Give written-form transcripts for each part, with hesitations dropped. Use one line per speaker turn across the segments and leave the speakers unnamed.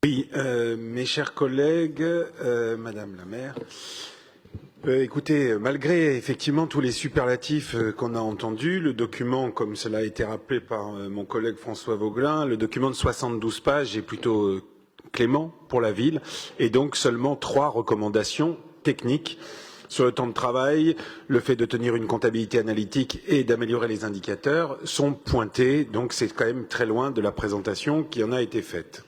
Oui, mes chers collègues, Madame la maire, écoutez, malgré effectivement tous les superlatifs qu'on a entendus, le document, comme cela a été rappelé par mon collègue François Vaugelin, le document de 72 pages est plutôt clément pour la ville et donc seulement 3 recommandations techniques sur le temps de travail, le fait de tenir une comptabilité analytique et d'améliorer les indicateurs sont pointés, donc c'est quand même très loin de la présentation qui en a été faite.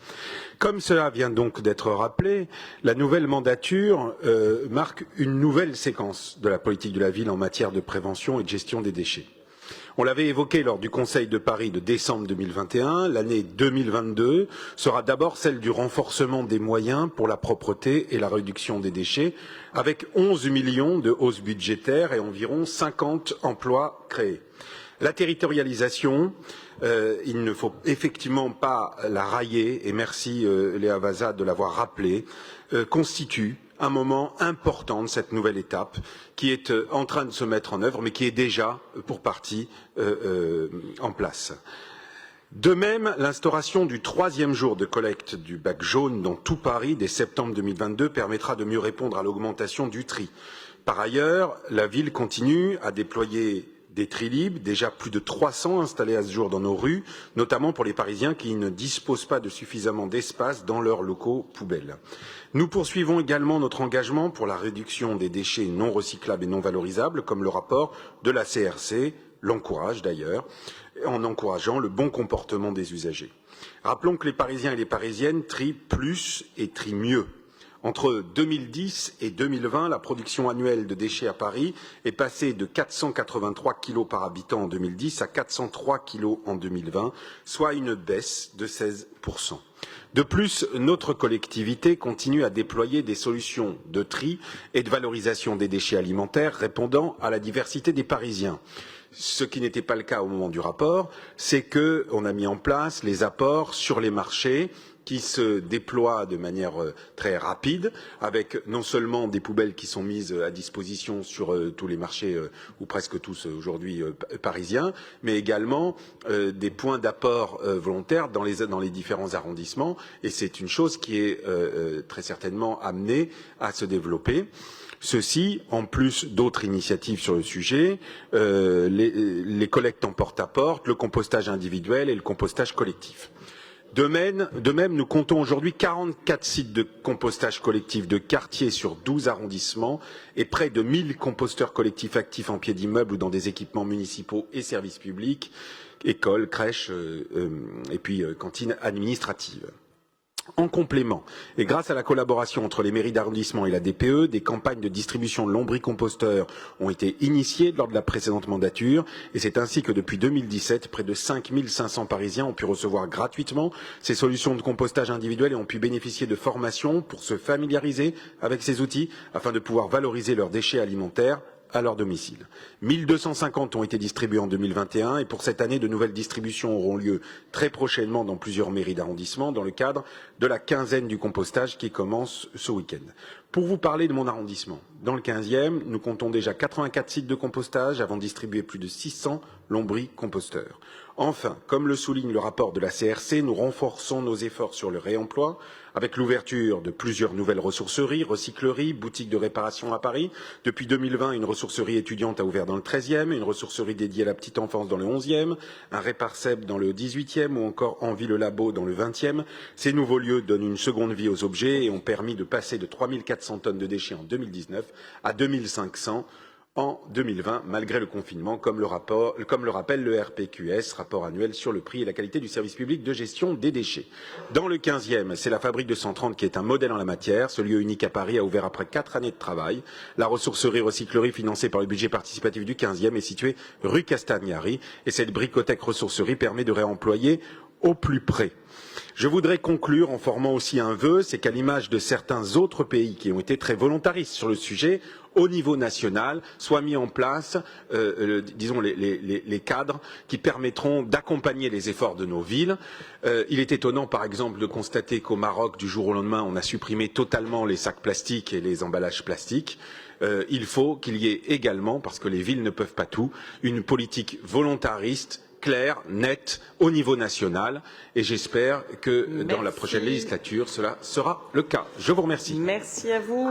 Comme cela vient donc d'être rappelé, la nouvelle mandature marque une nouvelle séquence de la politique de la ville en matière de prévention et de gestion des déchets. On l'avait évoqué lors du Conseil de Paris de décembre 2021, l'année 2022 sera d'abord celle du renforcement des moyens pour la propreté et la réduction des déchets, avec 11 millions de hausses budgétaires et environ 50 emplois créés. La territorialisation, il ne faut effectivement pas la railler, et merci Léa Vazat de l'avoir rappelé, constitue un moment important de cette nouvelle étape qui est en train de se mettre en œuvre, mais qui est déjà pour partie en place. De même, l'instauration du 3e jour de collecte du bac jaune dans tout Paris dès septembre 2022 permettra de mieux répondre à l'augmentation du tri. Par ailleurs, la ville continue à déployer des Trilib, déjà plus de 300 installés à ce jour dans nos rues, notamment pour les Parisiens qui ne disposent pas de suffisamment d'espace dans leurs locaux poubelles. Nous poursuivons également notre engagement pour la réduction des déchets non recyclables et non valorisables, comme le rapport de la CRC l'encourage d'ailleurs, en encourageant le bon comportement des usagers. Rappelons que les Parisiens et les Parisiennes trient plus et trient mieux. Entre 2010 et 2020, la production annuelle de déchets à Paris est passée de 483 kg par habitant en 2010 à 403 kg en 2020, soit une baisse de 16%. De plus, notre collectivité continue à déployer des solutions de tri et de valorisation des déchets alimentaires répondant à la diversité des Parisiens. Ce qui n'était pas le cas au moment du rapport, c'est qu'on a mis en place les apports sur les marchés qui se déploient de manière très rapide, avec non seulement des poubelles qui sont mises à disposition sur tous les marchés, ou presque tous aujourd'hui parisiens, mais également des points d'apport volontaires dans les différents arrondissements, et c'est une chose qui est très certainement amenée à se développer. Ceci, en plus d'autres initiatives sur le sujet, les collectes en porte-à-porte, le compostage individuel et le compostage collectif. De même, nous comptons aujourd'hui 44 sites de compostage collectif de quartier sur 12 arrondissements et près de 1000 composteurs collectifs actifs en pied d'immeuble ou dans des équipements municipaux et services publics, écoles, crèches et puis cantines administratives. En complément, et grâce à la collaboration entre les mairies d'arrondissement et la DPE, des campagnes de distribution de lombricomposteurs ont été initiées lors de la précédente mandature, et c'est ainsi que depuis 2017, près de 5500 Parisiens ont pu recevoir gratuitement ces solutions de compostage individuel et ont pu bénéficier de formations pour se familiariser avec ces outils afin de pouvoir valoriser leurs déchets alimentaires à leur domicile. 1250 ont été distribués en 2021 et pour cette année, de nouvelles distributions auront lieu très prochainement dans plusieurs mairies d'arrondissement dans le cadre de la quinzaine du compostage qui commence ce week-end. Pour vous parler de mon arrondissement, dans le 15e, nous comptons déjà 84 sites de compostage avant de distribuer plus de 600 lombricomposteurs. Enfin, comme le souligne le rapport de la CRC, nous renforçons nos efforts sur le réemploi avec l'ouverture de plusieurs nouvelles ressourceries, recycleries, boutiques de réparation à Paris. Depuis 2020, une ressourcerie étudiante a ouvert dans le 13e, une ressourcerie dédiée à la petite enfance dans le 11e, un Réparseb dans le 18e ou encore Envie le Labo dans le 20e. Ces nouveaux lieux donnent une seconde vie aux objets et ont permis de passer de 3400 tonnes de déchets en 2019 à 2500 en 2020, malgré le confinement, comme le rappelle le RPQS, rapport annuel sur le prix et la qualité du service public de gestion des déchets. Dans le 15e, c'est la Fabrique de 130 qui est un modèle en la matière. Ce lieu unique à Paris a ouvert après 4 années de travail. La ressourcerie recyclerie financée par le budget participatif du 15e est située rue Castagnari et cette bricothèque ressourcerie permet de réemployer au plus près. Je voudrais conclure en formant aussi un vœu, c'est qu'à l'image de certains autres pays qui ont été très volontaristes sur le sujet, au niveau national, soient mis en place, disons, les cadres qui permettront d'accompagner les efforts de nos villes. Il est étonnant, par exemple, de constater qu'au Maroc, du jour au lendemain, on a supprimé totalement les sacs plastiques et les emballages plastiques. Il faut qu'il y ait également, parce que les villes ne peuvent pas tout, une politique volontariste claire, nette, au niveau national. Et j'espère que dans la prochaine législature, cela sera le cas. Je vous remercie.
Merci à vous.